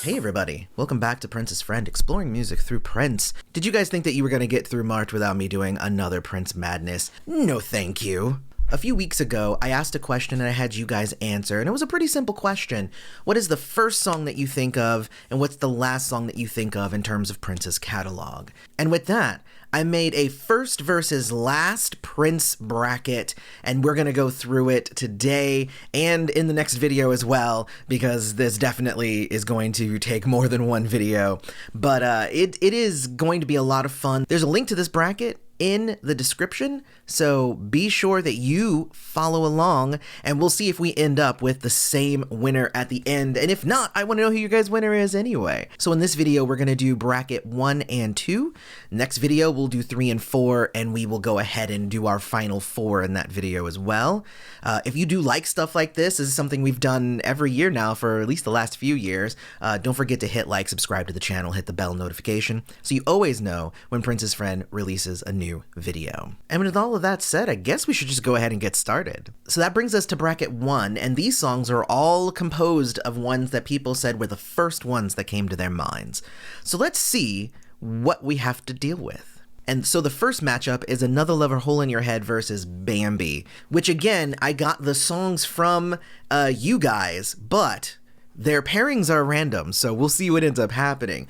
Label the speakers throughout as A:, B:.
A: Hey everybody, welcome back to Prince's Friend, exploring music through Prince. Did you guys think that you were going to get through March without me doing another Prince madness? No thank you. A few weeks ago, I asked a question and I had you guys answer, and it was a pretty simple question. What is the first song that you think of, and what's the last song that you think of in terms of Prince's catalog? And with that, I made a first versus last Prince bracket, and we're gonna go through it today and in the next video as well, because this definitely is going to take more than one video. But it is going to be a lot of fun. There's a link to this bracket in the description, so be sure that you follow along, and we'll see if we end up with the same winner at the end, and if not, I want to know who your guys' winner is anyway. So in this video, we're going to do bracket 1 and 2. Next video, we'll do 3 and 4, and we will go ahead and do our final 4 in that video as well. If you do like stuff like this is something we've done every year now for at least the last few years. Don't forget to hit like, subscribe to the channel, hit the bell notification, so you always know when Prince's Friend releases a new video. And with all of that said, I guess we should just go ahead and get started. So that brings us to bracket 1, and these songs are all composed of ones that people said were the first ones that came to their minds. So let's see what we have to deal with. And so the first matchup is Another Lover Hole in Your Head versus Bambi, which again, I got the songs from you guys, but their pairings are random, so we'll see what ends up happening.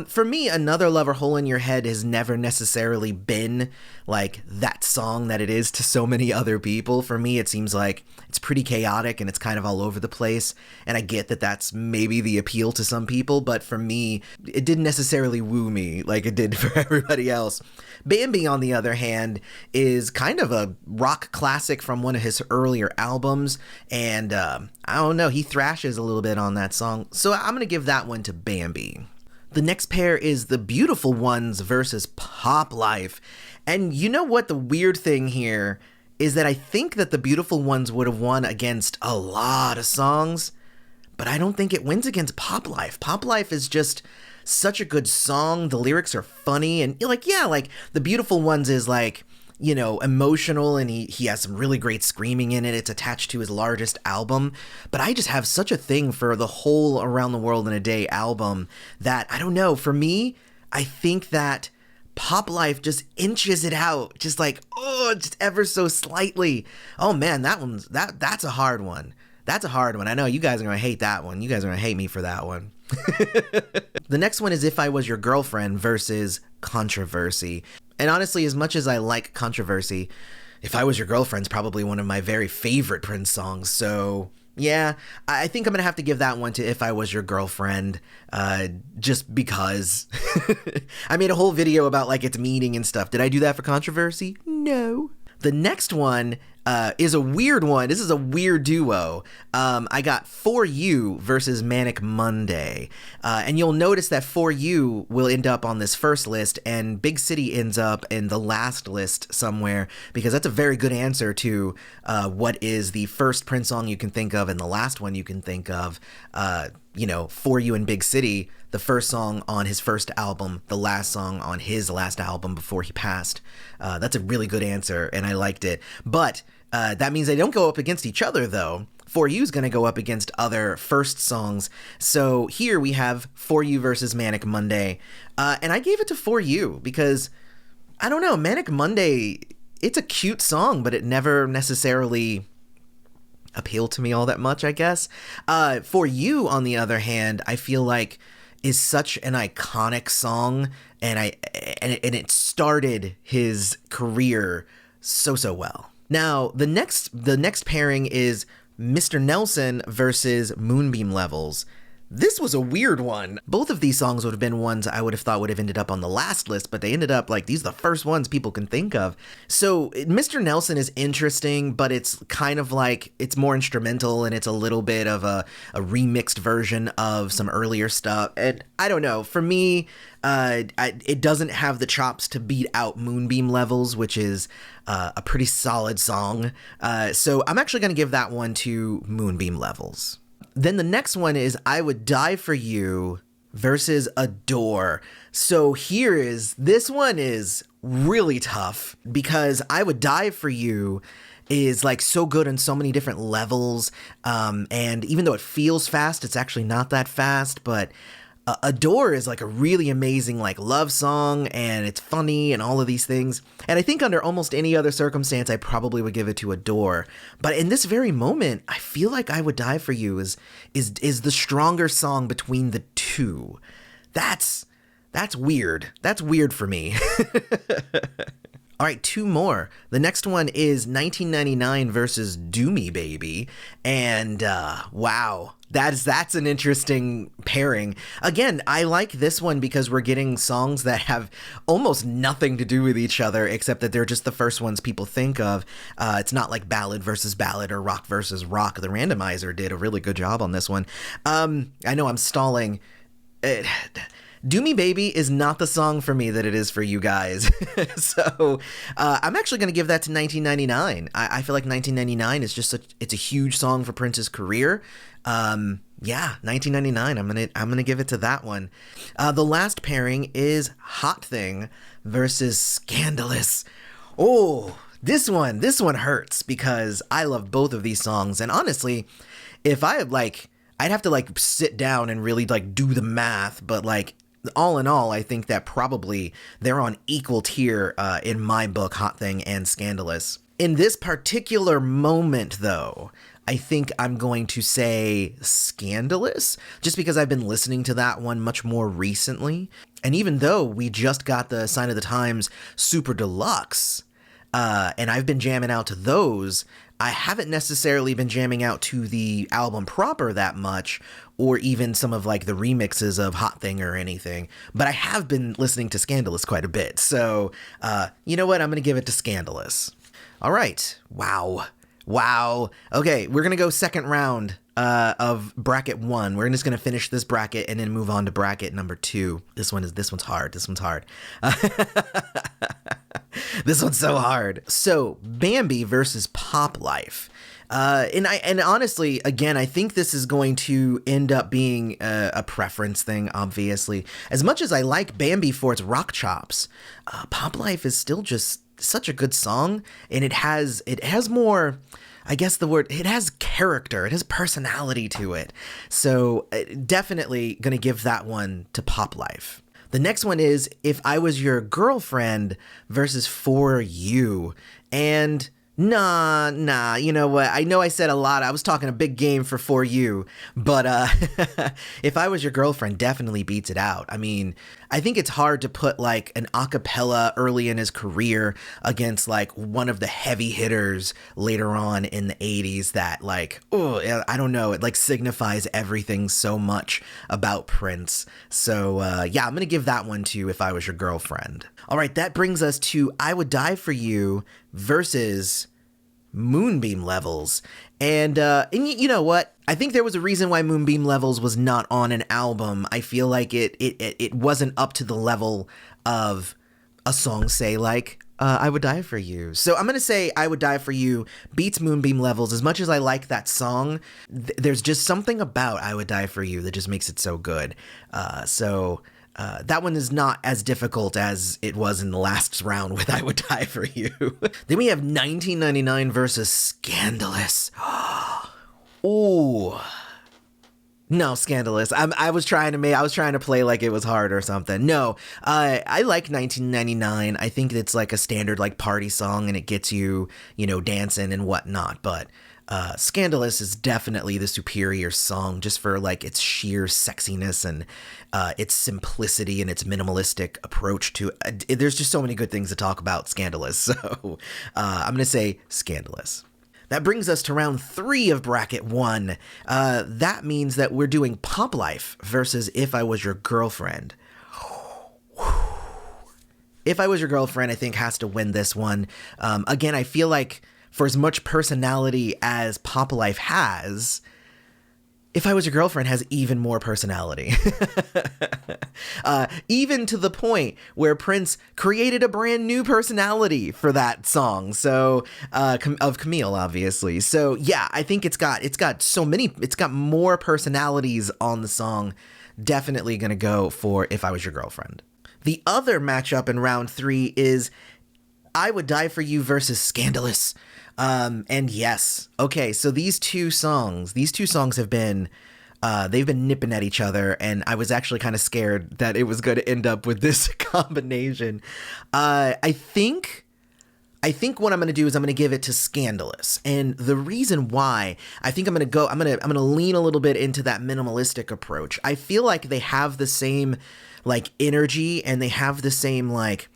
A: For me, Another Lover Hole in Your Head has never necessarily been like that song that it is to so many other people. For me, it seems like it's pretty chaotic and it's kind of all over the place, and I get that that's maybe the appeal to some people, but for me, it didn't necessarily woo me like it did for everybody else. Bambi, on the other hand, is kind of a rock classic from one of his earlier albums, and I don't know, he thrashes a little bit on that song, so I'm gonna give that one to Bambi. The next pair is The Beautiful Ones versus Pop Life, and you know what the weird thing here is that I think that The Beautiful Ones would have won against a lot of songs, but I don't think it wins against Pop Life. Pop Life is just such a good song. The lyrics are funny, and like, yeah, like The Beautiful Ones is like, you know, emotional, and he has some really great screaming in it. It's attached to his largest album, but I just have such a thing for the whole Around the World in a Day album that, I don't know, for me, I think that Pop Life just inches it out, just like, oh, just ever so slightly. Oh man, that's a hard one. That's a hard one. I know you guys are gonna hate that one. You guys are gonna hate me for that one. The next one is If I Was Your Girlfriend versus Controversy. And honestly, as much as I like Controversy, If I Was Your Girlfriend's probably one of my very favorite Prince songs. So yeah, I think I'm gonna have to give that one to If I Was Your Girlfriend, just because. I made a whole video about like its meaning and stuff. Did I do that for Controversy? No. The next one is a weird one. This is a weird duo. I got For You versus Manic Monday. And you'll notice that For You will end up on this first list, and Big City ends up in the last list somewhere, because that's a very good answer to what is the first Prince song you can think of and the last one you can think of. You know, For You and Big City, the first song on his first album, the last song on his last album before he passed. That's a really good answer, and I liked it. But that means they don't go up against each other, though. For You is going to go up against other first songs. So here we have For You versus Manic Monday. And I gave it to For You because, I don't know, Manic Monday, it's a cute song, but it never necessarily appealed to me all that much, I guess. For You, on the other hand, I feel like is such an iconic song, and it started his career so well. Now, the next pairing is Mr. Nelson versus Moonbeam Levels. This was a weird one. Both of these songs would have been ones I would have thought would have ended up on the last list, but they ended up like, these are the first ones people can think of. So Mr. Nelson is interesting, but it's kind of like, it's more instrumental, and it's a little bit of a remixed version of some earlier stuff. And I don't know, for me, it doesn't have the chops to beat out Moonbeam Levels, which is a pretty solid song. So I'm actually going to give that one to Moonbeam Levels. Then the next one is I Would Die For You versus Adore. So this one is really tough, because I Would Die For You is like so good on so many different levels. And even though it feels fast, it's actually not that fast, but Adore is like a really amazing like love song, and it's funny and all of these things. And I think under almost any other circumstance, I probably would give it to Adore. But in this very moment, I feel like I Would Die for You is the stronger song between the two. That's weird. That's weird for me. All right, two more. The next one is 1999 versus Do Me Baby. And wow, that's an interesting pairing. Again, I like this one because we're getting songs that have almost nothing to do with each other, except that they're just the first ones people think of. It's not like ballad versus ballad or rock versus rock. The randomizer did a really good job on this one. I know I'm stalling. Do Me Baby is not the song for me that it is for you guys. So I'm actually going to give that to 1999. I feel like 1999 is just it's a huge song for Prince's career. Yeah, 1999. I'm gonna give it to that one. The last pairing is Hot Thing versus Scandalous. Oh, this one hurts because I love both of these songs, and honestly, if I had I'd have to sit down and really do the math, but all in all, I think that probably they're on equal tier in my book, Hot Thing and Scandalous. In this particular moment, though, I think I'm going to say Scandalous, just because I've been listening to that one much more recently. And even though we just got the Sign of the Times Super Deluxe, and I've been jamming out to those, I haven't necessarily been jamming out to the album proper that much, or even some of the remixes of Hot Thing or anything, but I have been listening to Scandalous quite a bit. So, you know what? I'm going to give it to Scandalous. All right. Wow. Okay, we're going to go second round of bracket 1. We're just going to finish this bracket and then move on to bracket number 2. This one's hard. This one's so hard. So, Bambi versus Pop Life. And honestly, again, I think this is going to end up being a preference thing, obviously. As much as I like Bambi for its rock chops, Pop Life is still just such a good song, and it has more, I guess it has character, it has personality to it. So definitely gonna give that one to Pop Life. The next one is If I Was Your Girlfriend versus For You. And Nah, you know what? I know I said a lot. I was talking a big game for You, but If I Was Your Girlfriend definitely beats it out. I mean, I think it's hard to put an acapella early in his career against one of the heavy hitters later on in the 80s that I don't know, it signifies everything so much about Prince. So yeah, I'm gonna give that one to If I Was Your Girlfriend. All right, that brings us to I Would Die for You versus Moonbeam Levels. And you know what? I think there was a reason why Moonbeam Levels was not on an album. I feel like it wasn't up to the level of a song, say, I Would Die for You. So I'm going to say I Would Die for You beats Moonbeam Levels. As much as I like that song, there's just something about I Would Die for You that just makes it so good. So that one is not as difficult as it was in the last round with I Would Die for You. Then we have 1999 versus Scandalous. Ooh. No, Scandalous. I was trying to play like it was hard or something. No, I like 1999. I think it's a standard party song, and it gets you, dancing and whatnot. But Scandalous is definitely the superior song, just for its sheer sexiness and its simplicity and its minimalistic approach to it. There's just so many good things to talk about Scandalous. So I'm gonna say Scandalous. That brings us to round 3 of bracket 1. That means that we're doing Pop Life versus If I Was Your Girlfriend. If I Was Your Girlfriend, I think, has to win this one. Again, I feel like for as much personality as Pop Life has, If I Was Your Girlfriend has even more personality. Even to the point where Prince created a brand new personality for that song. So, of Camille, obviously. So yeah, I think it's got more personalities on the song. Definitely gonna go for If I Was Your Girlfriend. The other matchup in round 3 is I Would Die for You versus Scandalous. And yes, okay, so these two songs have been they've been nipping at each other, and I was actually kind of scared that it was going to end up with this combination. I think what I'm going to do is I'm going to give it to Scandalous. And the reason why, I think I'm going to lean a little bit into that minimalistic approach. I feel like they have the same like energy, and they have the same like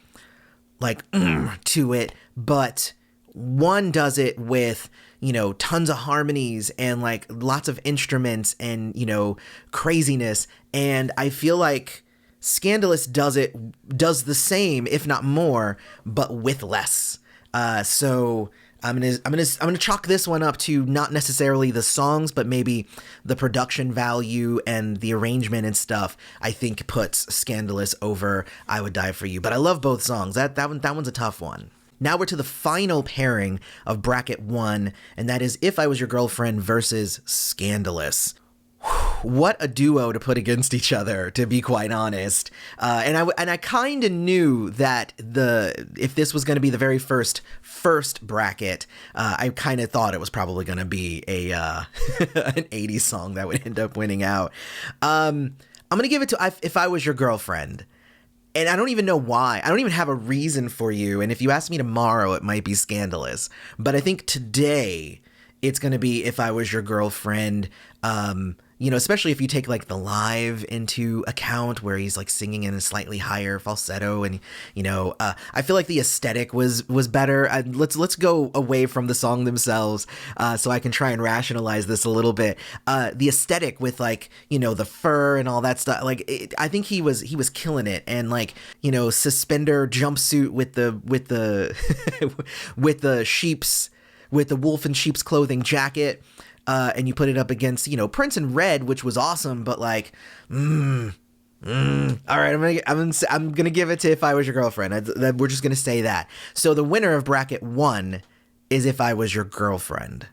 A: to it, but one does it with, you know, tons of harmonies and like lots of instruments and, you know, craziness. And I feel like Scandalous does the same, if not more, but with less. So I'm gonna chalk this one up to not necessarily the songs, but maybe the production value and the arrangement and stuff. I think puts Scandalous over I Would Die For You. But I love both songs. That one's a tough one. Now we're to the final pairing of bracket 1, and that is If I Was Your Girlfriend versus Scandalous. What a duo to put against each other, to be quite honest. And I kind of knew that if this was going to be the very first bracket, I kind of thought it was probably going to be a an 80s song that would end up winning out. I'm going to give it to If I Was Your Girlfriend. And I don't even know why. I don't even have a reason for you. And if you ask me tomorrow, it might be Scandalous. But I think today it's going to be If I Was Your Girlfriend. You know, especially if you take like the live into account where he's like singing in a slightly higher falsetto, and you know, I feel like the aesthetic was better. Let's go away from the song themselves, so I can try and rationalize this a little bit. The aesthetic with like, you know, the fur and all that stuff. Like I think he was killing it, and like, you know, suspender jumpsuit with the with the wolf in sheep's clothing jacket. And you put it up against, you know, Prince in Red, which was awesome, but like, all right, I'm gonna give it to If I Was Your Girlfriend. We're just gonna say that. So the winner of bracket 1 is If I Was Your Girlfriend.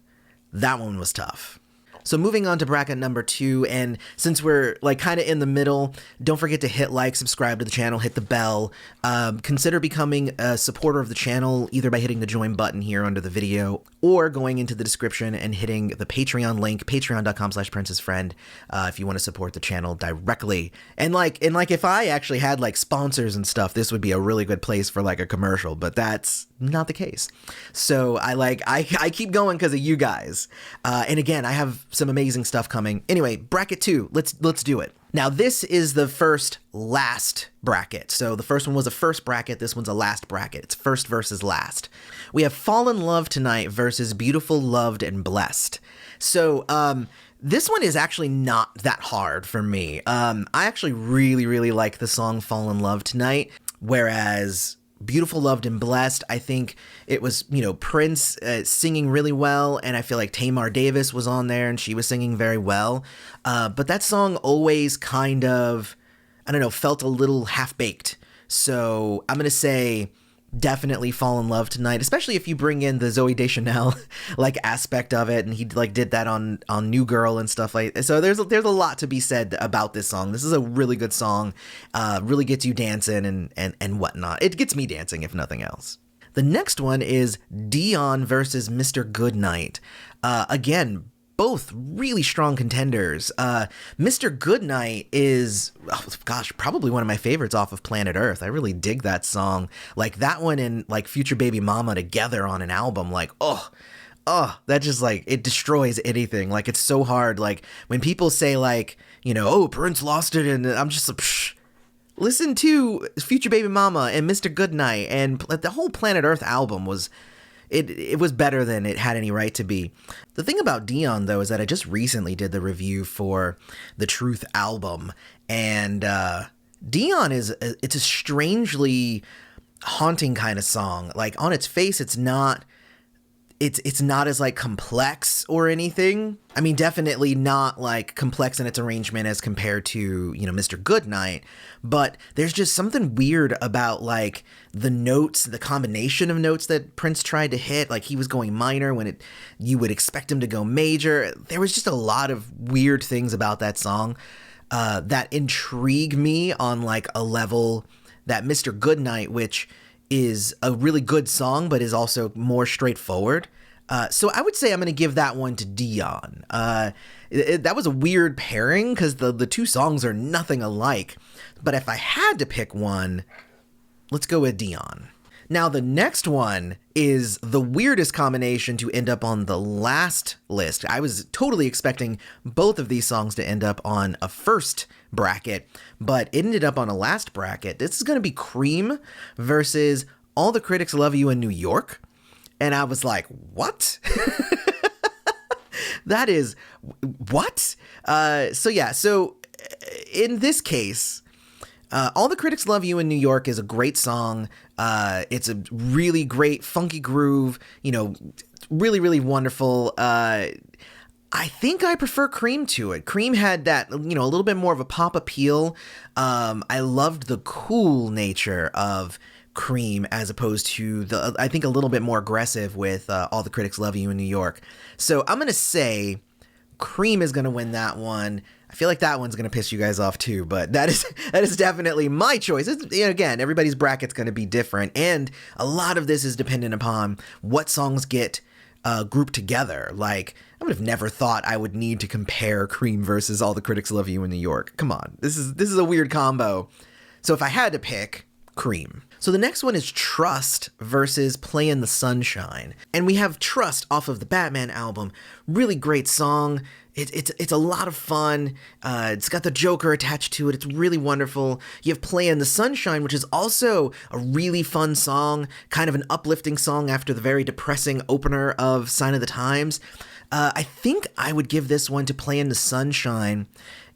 A: That one was tough. So moving on to bracket number 2, and since we're like kind of in the middle, don't forget to hit like, subscribe to the channel, hit the bell. Consider becoming a supporter of the channel either by hitting the join button here under the video or going into the description and hitting the Patreon link, patreon.com/princessfriend, if you want to support the channel directly. And like if I actually had like sponsors and stuff, this would be a really good place for like a commercial, but that's not the case. So I keep going because of you guys. And again, I have some amazing stuff coming. Anyway, bracket 2, let's do it. Now this is the last bracket. So the first one was a first bracket, this one's a last bracket. It's first versus last. We have Fall in Love Tonight versus Beautiful, Loved, and Blessed. So this one is actually not that hard for me. I actually really, really like the song Fall in Love Tonight, whereas Beautiful, Loved, and Blessed, I think it was, you know, Prince singing really well, and I feel like Tamar Davis was on there and she was singing very well, but that song always kind of, I don't know, felt a little half-baked. So I'm gonna say definitely Fall in Love Tonight, especially if you bring in the Zooey Deschanel like aspect of it, and he like did that on New Girl and stuff like that. So there's a lot to be said about this song. This is a really good song, really gets you dancing and whatnot. It gets me dancing if nothing else. The next one is Dion versus Mr. Goodnight. Again, both really strong contenders. Mr. Goodnight is, probably one of my favorites off of Planet Earth. I really dig that song. Like that one and like Future Baby Mama together on an album. Like, that just like, it destroys anything. Like it's so hard. Like when people say like, you know, oh, Prince lost it, and I'm just like, psh. Listen to Future Baby Mama and Mr. Goodnight, and the whole Planet Earth album was, it was better than it had any right to be. The thing about Dion, though, is that I just recently did the review for the Truth album, and Dion it's a strangely haunting kind of song. Like on its face, it's not as like complex or anything. I mean, definitely not like complex in its arrangement as compared to, you know, Mr. Goodnight, but there's just something weird about like the notes, the combination of notes that Prince tried to hit. Like he was going minor when you would expect him to go major. There was just a lot of weird things about that song that intrigue me on like a level that Mr. Goodnight, which is a really good song, but is also more straightforward. So I would say I'm going to give that one to Dion. That was a weird pairing because the two songs are nothing alike. But if I had to pick one, let's go with Dion. Now, the next one is the weirdest combination to end up on the last list. I was totally expecting both of these songs to end up on a first bracket, but it ended up on a last bracket. This is going to be Cream versus All the Critics Love You in New York. And I was like, what? That is, what? So in this case, All the Critics Love You in New York is a great song. It's a really great funky groove, really, really wonderful. I think I prefer Cream to it. Cream had that, a little bit more of a pop appeal. I loved the cool nature of Cream as opposed to I think a little bit more aggressive with All the Critics Love You in New York. So I'm going to say Cream is going to win that one. I feel like that one's going to piss you guys off too, but that is definitely my choice. Again, everybody's bracket's going to be different, and a lot of this is dependent upon what songs get grouped together. Like, I would have never thought I would need to compare Cream versus All the Critics Love You in New York. Come on, this is a weird combo. So if I had to pick, Cream. So the next one is Trust versus Play in the Sunshine. And we have Trust off of the Batman album. Really great song. It's a lot of fun. It's got the Joker attached to it. It's really wonderful. You have Play in the Sunshine, which is also a really fun song, kind of an uplifting song after the very depressing opener of Sign of the Times. I think I would give this one to Play in the Sunshine,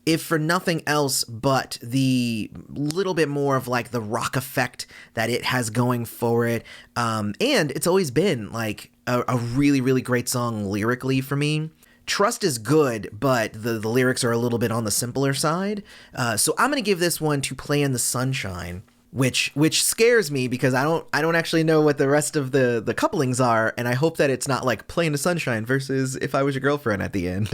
A: if for nothing else but the little bit more of like the rock effect that it has going for it. And it's always been like a really, really great song lyrically for me. Trust is good, but the lyrics are a little bit on the simpler side. So I'm going to give this one to Play in the Sunshine, which scares me because I don't actually know what the rest of the couplings are. And I hope that it's not like Play in the Sunshine versus If I Was Your Girlfriend at the end.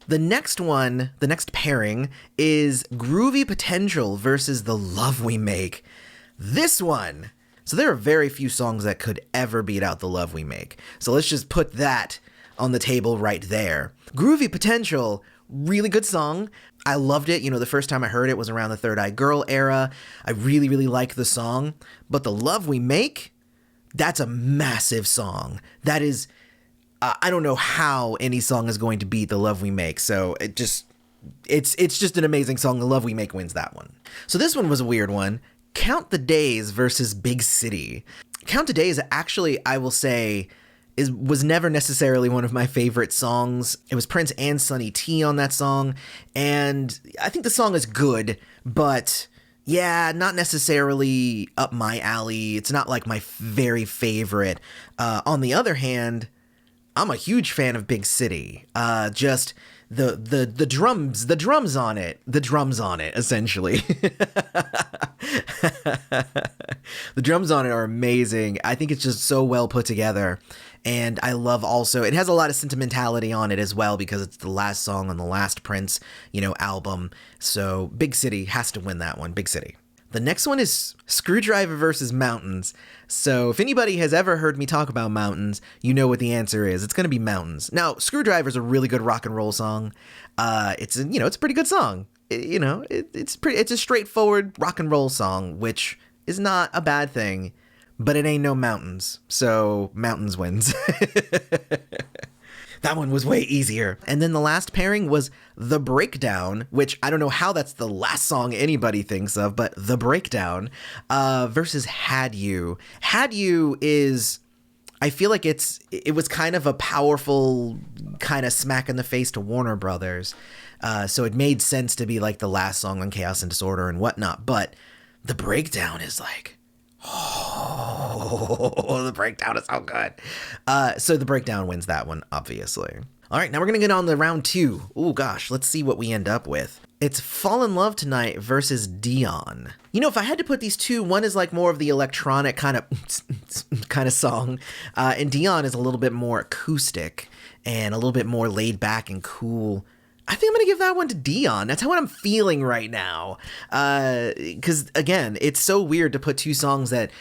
A: The next pairing is Groovy Potential versus The Love We Make. This one. So there are very few songs that could ever beat out The Love We Make. So let's just put that on the table right there. Groovy Potential, really good song. I loved it. The first time I heard it was around the Third Eye Girl era. I really, really like the song. But The Love We Make, that's a massive song. That is... I don't know how any song is going to beat The Love We Make, so it's just an amazing song. The Love We Make wins that one. So this one was a weird one. Count the Days versus Big City. Count the Days, actually, I will say, was never necessarily one of my favorite songs. It was Prince and Sonny T on that song, and I think the song is good, but yeah, not necessarily up my alley. It's not like my very favorite. On the other hand, I'm a huge fan of Big City. Just the drums on it, essentially. The drums on it are amazing. I think it's just so well put together. And I love also, it has a lot of sentimentality on it as well because it's the last song on the last Prince, album. So Big City has to win that one, Big City. The next one is Screwdriver versus Mountains. So if anybody has ever heard me talk about Mountains, you know what the answer is. It's going to be Mountains. Now, Screwdriver is a really good rock and roll song. It's a pretty good song. It's a straightforward rock and roll song, which is not a bad thing, but it ain't no Mountains. So Mountains wins. That one was way easier. And then the last pairing was The Breakdown, which I don't know how that's the last song anybody thinks of, but The Breakdown versus Had You. Had You is, I feel like it was kind of a powerful kind of smack in the face to Warner Brothers. So it made sense to be like the last song on Chaos and Disorder and whatnot. But The Breakdown is like, oh, The Breakdown is so good. So The Breakdown wins that one, obviously. All right, now we're going to get on to round 2. Oh, gosh, let's see what we end up with. It's Fall in Love Tonight versus Dion. If I had to put these two, one is like more of the electronic kind of song, and Dion is a little bit more acoustic and a little bit more laid back and cool. I think I'm going to give that one to Dion. That's what I'm feeling right now. Because, again, it's so weird to put two songs that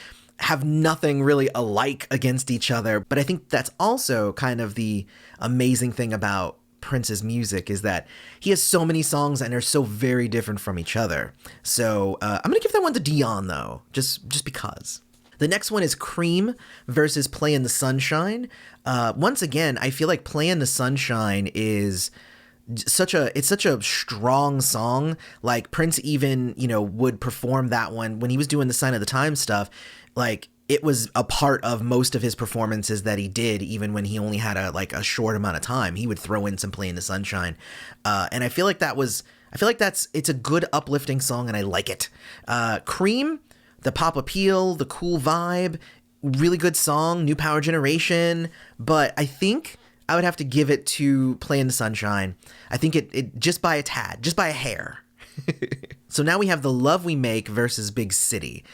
A: have nothing really alike against each other. But I think that's also kind of the amazing thing about Prince's music, is that he has so many songs and they're so very different from each other. So I'm gonna give that one to Dion though, just because. The next one is Cream versus Play in the Sunshine. Once again, I feel like Play in the Sunshine is such a strong song. Like Prince even, would perform that one when he was doing the Sign of the Times stuff. Like it was a part of most of his performances that he did, even when he only had a short amount of time. He would throw in some Play in the Sunshine. And I feel like it's a good uplifting song and I like it. Cream, the pop appeal, the cool vibe, really good song, New Power Generation. But I think I would have to give it to Play in the Sunshine. I think it just by a tad, just by a hair. So now we have The Love We Make versus Big City.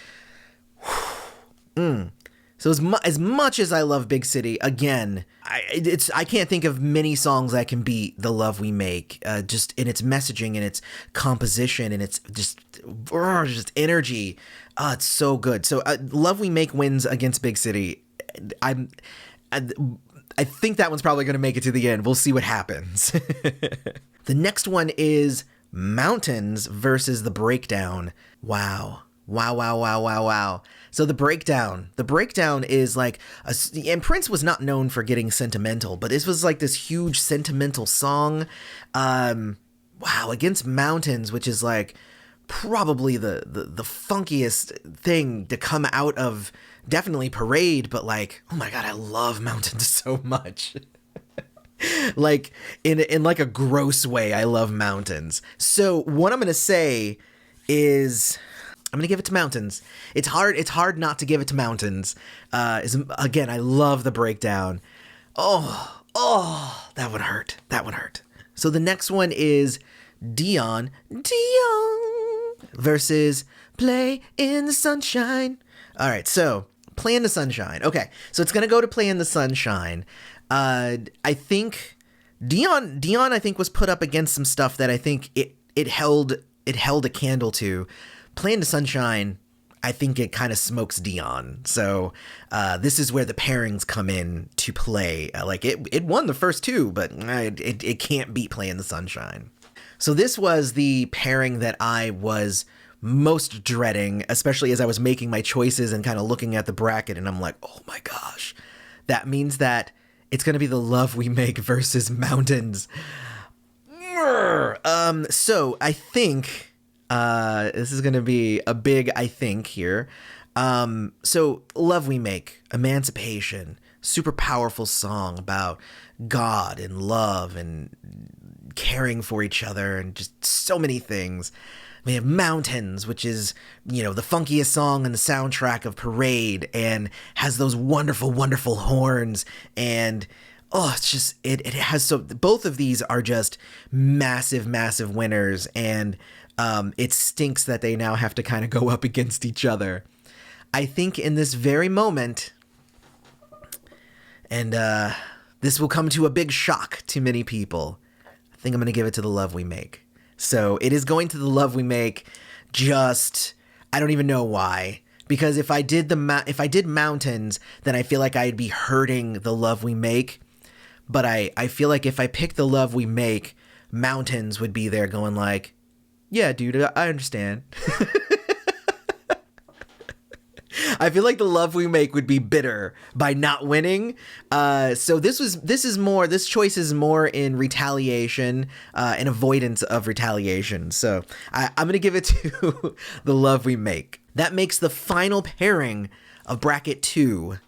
A: So as much as I love Big City, again, I can't think of many songs that can beat The Love We Make, just in its messaging and its composition and its just energy. It's so good. So Love We Make wins against Big City. I think that one's probably going to make it to the end. We'll see what happens. The next one is Mountains versus The Breakdown. Wow. So The Breakdown is like, and Prince was not known for getting sentimental, but this was like this huge sentimental song. Against Mountains, which is like probably the funkiest thing to come out of definitely Parade, but like, oh my God, I love Mountains so much. Like in like a gross way, I love Mountains. So what I'm going to say is I'm going to give it to Mountains. It's hard not to give it to Mountains. Again, I love The Breakdown. Oh, that would hurt. So the next one is Dion versus Play in the Sunshine. All right, so Play in the Sunshine. Okay, so it's going to go to Play in the Sunshine. I think Dion I think was put up against some stuff that I think it held a candle to. Play in the Sunshine, I think it kind of smokes Dion. So this is where the pairings come in to play. Like it won the first two, but it can't beat Play in the Sunshine. So this was the pairing that I was most dreading, especially as I was making my choices and kind of looking at the bracket, and I'm like, oh my gosh, that means that it's going to be The Love We Make versus Mountains. So I think this is going to be a big I think here. So Love We Make, emancipation, super powerful song about God and love and caring for each other and just so many things. We have Mountains, which is, the funkiest song on the soundtrack of Parade and has those wonderful, wonderful horns. And, it's just, it has both of these are just massive, massive winners. And it stinks that they now have to kind of go up against each other. I think in this very moment, and this will come to a big shock to many people, I think I'm going to give it to The Love We Make. So it is going to The Love We Make. I don't even know why. Because if I did Mountains, then I feel like I'd be hurting The Love We Make. But I feel like if I pick The Love We Make, Mountains would be there going like, yeah, dude, I understand. I feel like The Love We Make would be bitter by not winning. So this choice is more in retaliation and avoidance of retaliation. So I'm going to give it to The Love We Make. That makes the final pairing of bracket 2,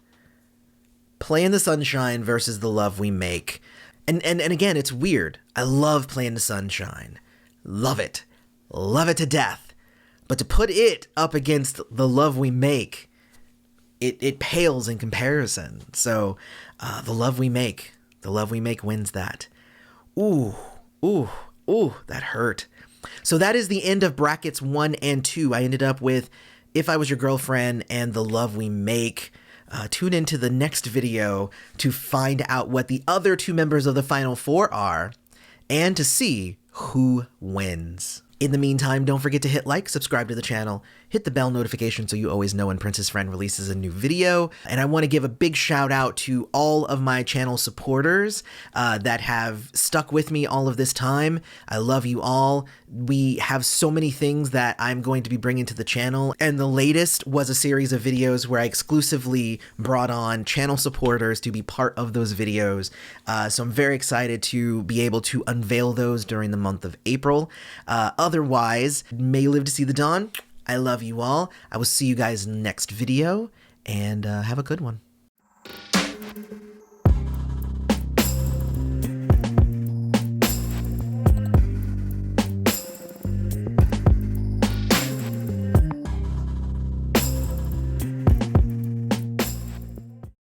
A: Play in the Sunshine versus The Love We Make. And again, it's weird. I love Play in the Sunshine. Love it. Love it to death. But to put it up against The Love We Make, it pales in comparison. So The Love We Make wins that. Ooh, that hurt. So that is the end of brackets 1 and 2. I ended up with If I Was Your Girlfriend and The Love We Make. Tune into the next video to find out what the other 2 members of the Final 4 are and to see who wins. In the meantime, don't forget to hit like, subscribe to the channel, hit the bell notification so you always know when Prince's Friend releases a new video. And I want to give a big shout out to all of my channel supporters that have stuck with me all of this time. I love you all. We have so many things that I'm going to be bringing to the channel, and the latest was a series of videos where I exclusively brought on channel supporters to be part of those videos. So I'm very excited to be able to unveil those during the month of April. Otherwise, may you live to see the dawn. I love you all. I will see you guys next video, and have a good one.